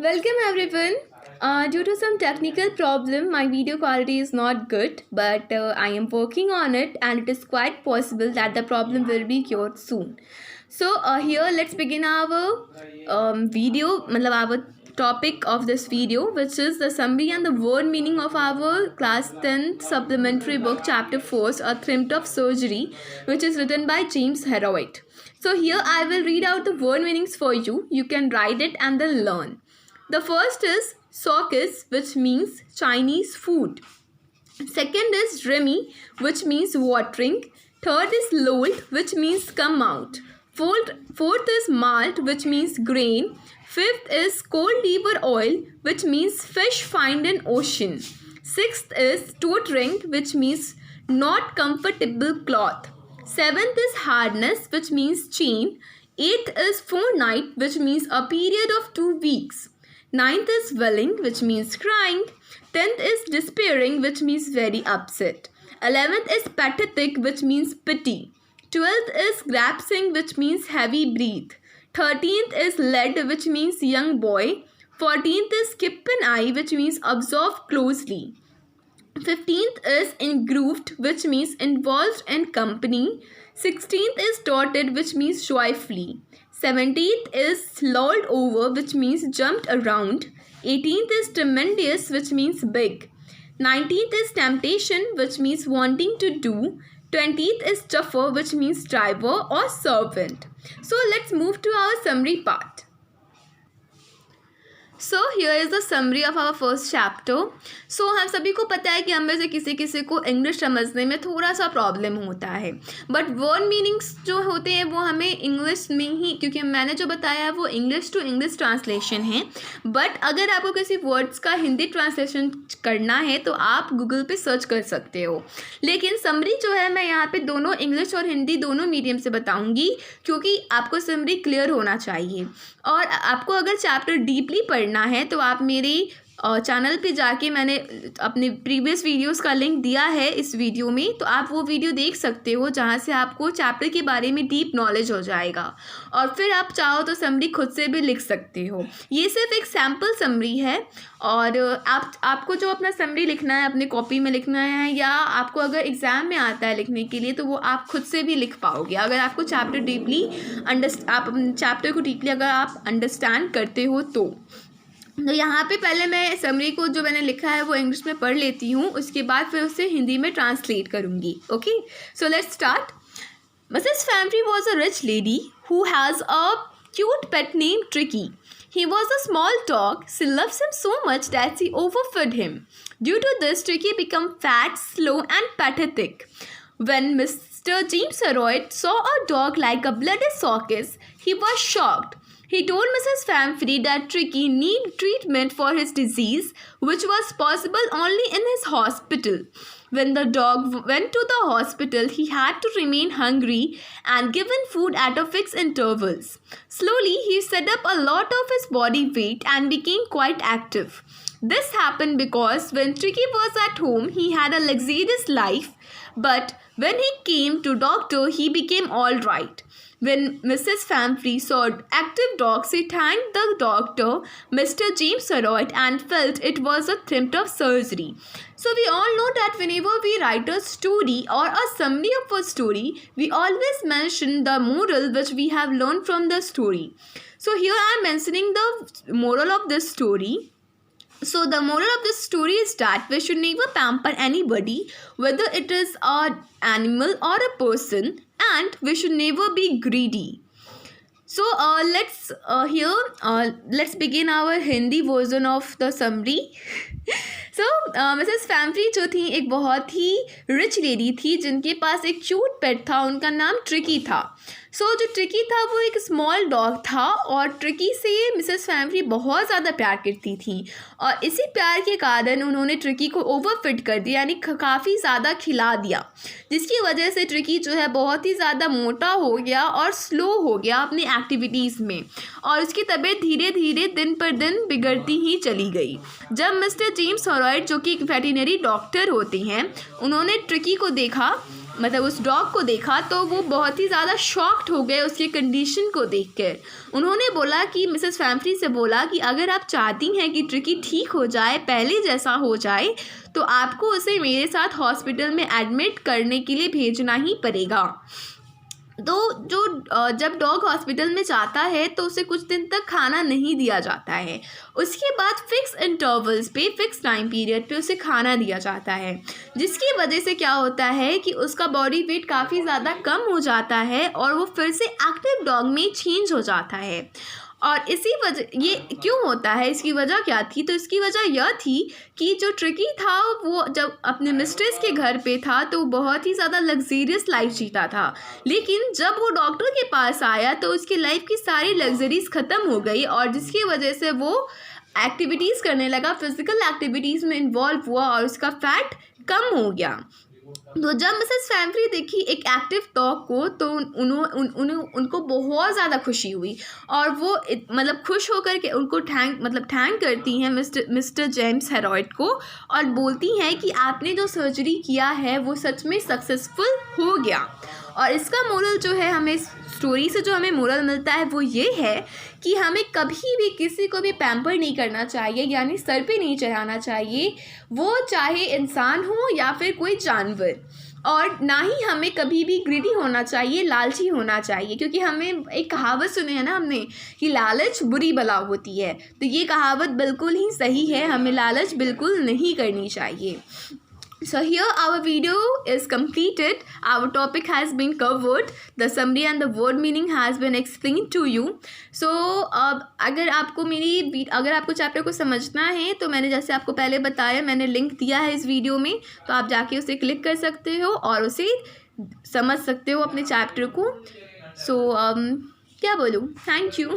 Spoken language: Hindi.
Welcome everyone. Due to some technical problem, my video quality is not good, but I am working on it, and it is quite possible that the problem will be cured soon. So here, let's begin our video, मतलब our topic of this video, which is the summary and the word meaning of our class 10 supplementary book, chapter 4, A Thrift of Surgery, which is written by James Heroit. So here I will read out the word meanings for you. You can write it and then learn. The first is Sokis, which means Chinese food. Second is Remy, which means watering. Third is Lold, which means come out. Fourth is Malt, which means grain. Fifth is cold liver oil, which means fish found in ocean. Sixth is Toetring, which means not comfortable cloth. Seventh is Hardness, which means chain. Eighth is fortnight, which means a period of 2 weeks. Ninth is welling, which means crying. 10th is despairing, which means very upset. 11th is pathetic, which means pity. 12th is grapsing, which means heavy breath. 13th is led, which means young boy. 14th is keep an eye, which means observe closely. 15th is engrooved, which means involved in company. 16th is dotted, which means joyfully. 17th is lolled over, which means jumped around. 18th is tremendous, which means big. 19th is temptation, which means wanting to do. 20th is chauffeur, which means driver or servant. So let's move to our summary part. So here is the summary of our first chapter. So हम सभी को पता है कि हम में से किसी किसी को इंग्लिश समझने में थोड़ा सा प्रॉब्लम होता है, बट वर्ड मीनिंग्स जो होते हैं वो हमें इंग्लिश में ही, क्योंकि मैंने जो बताया है वो इंग्लिश टू इंग्लिश ट्रांसलेशन है. बट अगर आपको किसी वर्ड्स का हिंदी ट्रांसलेशन करना है तो आप गूगल पे सर्च कर सकते हो. लेकिन समरी जो है मैं यहाँ पे दोनों इंग्लिश और हिंदी दोनों मीडियम से बताऊँगी, क्योंकि आपको समरी क्लियर होना चाहिए. और आपको अगर चैप्टर डीपली पढ़ना है तो आप मेरी चैनल पे जाके मैंने अपने प्रीवियस वीडियोस का लिंक दिया है इस वीडियो में, तो आप वो वीडियो देख सकते हो जहाँ से आपको चैप्टर के बारे में डीप नॉलेज हो जाएगा. और फिर आप चाहो तो समरी खुद से भी लिख सकते हो. ये सिर्फ एक सैम्पल समरी है, और आपको जो अपना समरी लिखना है अपने कॉपी में लिखना है, या आपको अगर एग्ज़ाम में आता है लिखने के लिए तो वो आप खुद से भी लिख पाओगे अगर आपको चैप्टर डीपली आप चैप्टर को डीपली अगर आप अंडरस्टैंड करते हो तो यहाँ पे पहले मैं समरी को जो मैंने लिखा है वो इंग्लिश में पढ़ लेती हूँ, उसके बाद फिर उसे हिंदी में ट्रांसलेट करूँगी. Okay, so let's start. Mrs. Famfrey was a rich lady who has a cute pet named Tricky. He was a small dog. She loves him so much that she overfed him. Due to this, Tricky became fat, slow, and pathetic. When Mr. James Heroit saw a dog like a bloody sockis, he was shocked. He told Mrs. Famfrey that Tricky needed treatment for his disease, which was possible only in his hospital. When the dog went to the hospital, he had to remain hungry and given food at a fixed intervals. Slowly, he set up a lot of his body weight and became quite active. This happened because when Tricky was at home, he had a luxurious life, but when he came to doctor, he became all right. When Mrs. Famfrey saw active dogs, she thanked the doctor, Mr. James Heroit, and felt it was a thrift of surgery. So we all know that whenever we write a story or a summary of a story, we always mention the moral which we have learned from the story. So here I am mentioning the moral of this story. So the moral of this story is that we should never pamper anybody, whether it is an animal or a person, and we should never be greedy. So let's begin our Hindi version of the summary. So Mrs फैम्फ्री जो थी एक बहुत ही रिच लेडी थी जिनके पास एक क्यूट पेट था, उनका नाम ट्रिकी था. सो जो ट्रिकी था वो एक स्मॉल डॉग था, और ट्रिकी से मिसेस फैम्फ्री बहुत ज़्यादा प्यार करती थी, और इसी प्यार के कारण उन्होंने ट्रिकी को ओवरफिट कर दिया, यानी काफ़ी ज़्यादा खिला दिया, जिसकी वजह से ट्रिकी जो है बहुत ही ज़्यादा मोटा हो गया और स्लो हो गया अपनी एक्टिविटीज़ में, और उसकी तबीयत धीरे धीरे दिन पर दिन बिगड़ती ही चली गई. जब मिस्टर जेम्स हेरोइट जो कि एक वेटरनरी डॉक्टर होते हैं, उन्होंने ट्रिकी को देखा मतलब उस डॉग को देखा तो वो बहुत ही ज़्यादा शॉक्ड हो गए उसकी कंडीशन को देखकर। उन्होंने बोला कि मिसेस फैम्फ्री से बोला कि अगर आप चाहती हैं कि ट्रिकी ठीक हो जाए, पहले जैसा हो जाए, तो आपको उसे मेरे साथ हॉस्पिटल में एडमिट करने के लिए भेजना ही पड़ेगा। तो जब डॉग हॉस्पिटल में जाता है तो उसे कुछ दिन तक खाना नहीं दिया जाता है। उसके बाद फिक्स इंटरवल्स पे, फिक्स टाइम पीरियड पे उसे खाना दिया जाता है, जिसकी वजह से क्या होता है कि उसका बॉडी वेट काफ़ी ज़्यादा कम हो जाता है और वो फिर से एक्टिव डॉग में चेंज हो जाता है। और इसी वजह, ये क्यों होता है, इसकी वजह क्या थी? तो इसकी वजह यह थी कि जो ट्रिकी था वो जब अपने मिस्ट्रेस के घर पे था तो बहुत ही ज़्यादा लग्जरियस लाइफ जीता था, लेकिन जब वो डॉक्टर के पास आया तो उसकी लाइफ की सारी लग्जरीज ख़त्म हो गई और जिसकी वजह से वो एक्टिविटीज़ करने लगा, फिज़िकल एक्टिविटीज़ में इन्वॉल्व हुआ और उसका फैट कम हो गया। तो जब मिसेस फैम्फ्री देखी एक एक्टिव डॉग को तो उनको बहुत ज़्यादा खुशी हुई और वो मतलब खुश होकर के उनको थैंक करती हैं मिस्टर जेम्स हेरॉयड को और बोलती हैं कि आपने जो सर्जरी किया है वो सच में सक्सेसफुल हो गया। और इसका मोरल जो है, हमें स्टोरी से जो हमें मोरल मिलता है वो ये है कि हमें कभी भी किसी को भी पैम्पर नहीं करना चाहिए, यानी सर पे नहीं चढ़ाना चाहिए, वो चाहे इंसान हो या फिर कोई जानवर। और ना ही हमें कभी भी ग्रीडी होना चाहिए, लालची होना चाहिए, क्योंकि हमें एक कहावत सुने है ना हमने कि लालच बुरी बला होती है। तो ये कहावत बिल्कुल ही सही है, हमें लालच बिल्कुल नहीं करनी चाहिए। So here our video is completed. Our topic has been covered. The summary and the word meaning has been explained to you. So अगर आपको चैप्टर को समझना है तो मैंने जैसे आपको पहले बताया, मैंने लिंक दिया है इस वीडियो में, तो आप जाके उसे क्लिक कर सकते हो और उसे समझ सकते हो अपने चैप्टर को। So क्या बोलूँ, थैंक यू।